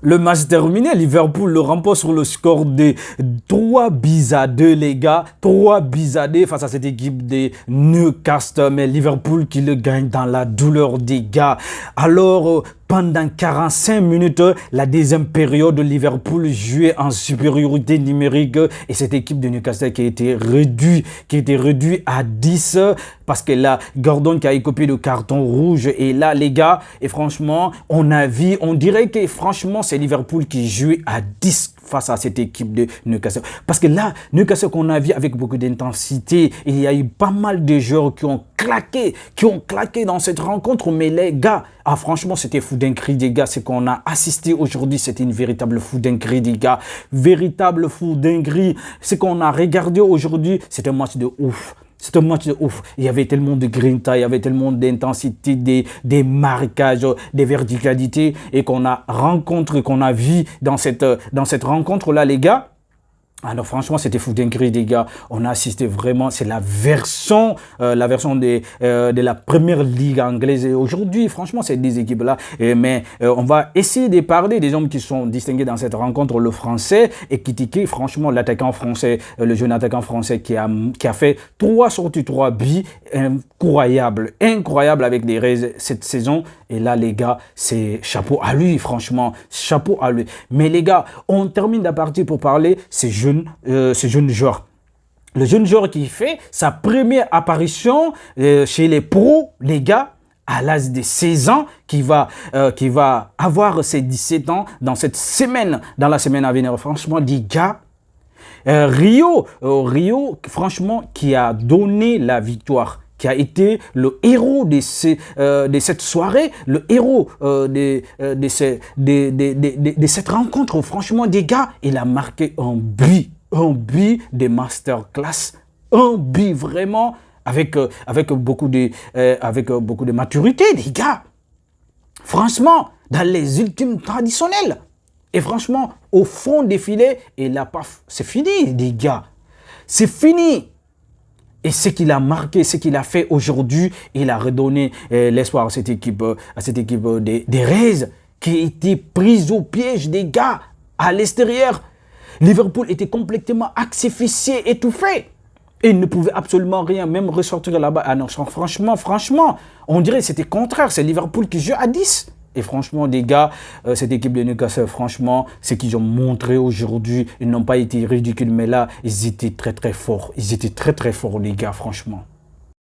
Le match terminé, Liverpool le remporte sur le score de 3-2, les gars. 3-2 face à cette équipe de Newcastle. Mais Liverpool qui le gagne dans la douleur des gars. Alors, pendant 45 minutes, la deuxième période, Liverpool jouait en supériorité numérique et cette équipe de Newcastle qui a été réduite à 10 parce que là, Gordon qui a écopé le carton rouge et là, les gars, et franchement, on dirait que franchement, c'est Liverpool qui jouait à 10 face à cette équipe de Newcastle. Parce que là, Newcastle qu'on a vu avec beaucoup d'intensité, il y a eu pas mal de joueurs qui ont claqué dans cette rencontre, mais les gars, franchement, c'était fou dinguerie, les gars. Ce qu'on a assisté aujourd'hui, c'était une véritable fou dinguerie, les gars. Véritable fou dinguerie. Ce qu'on a regardé aujourd'hui, c'est un match de ouf. C'est un match de ouf. Il y avait tellement de grinta, il y avait tellement d'intensité, des marquages, des verticalités et qu'on a vu dans cette rencontre-là, les gars. Alors franchement, c'était fou dinguerie, les gars. On a assisté vraiment, c'est la version de la première ligue anglaise. Et aujourd'hui, franchement, ces deux équipes-là. Mais on va essayer de parler des hommes qui sont distingués dans cette rencontre, le français, et critiquer franchement l'attaquant français, le jeune attaquant français qui a fait 3 sorties, 3 buts, incroyable avec les Rays cette saison. Et là, les gars, c'est chapeau à lui, franchement, chapeau à lui. Mais les gars, on termine la partie pour parler ces jeunes joueurs. Le jeune joueur qui fait sa première apparition chez les pros, les gars, à l'âge de 16 ans, qui va avoir ses 17 ans dans la semaine à venir. Franchement, les gars, Rio, franchement, qui a donné la victoire, qui a été le héros de cette soirée, le héros de cette rencontre. Franchement, des gars, il a marqué un but de masterclass, un but vraiment avec beaucoup de maturité, les gars. Franchement, dans les ultimes traditionnels. Et franchement, au fond des filets, c'est fini, les gars. C'est fini. Et ce qu'il a marqué, ce qu'il a fait aujourd'hui, il a redonné l'espoir à cette équipe des Rays qui a été prise au piège des gars à l'extérieur. Liverpool était complètement asphyxié, étouffé. Et il ne pouvait absolument rien, même ressortir là-bas. Ah non, franchement, on dirait que c'était contraire. C'est Liverpool qui joue à 10. Et franchement, les gars, cette équipe de Newcastle, franchement, ce qu'ils ont montré aujourd'hui, ils n'ont pas été ridicules, mais là, ils étaient très, très forts. Ils étaient très, très forts, les gars, franchement.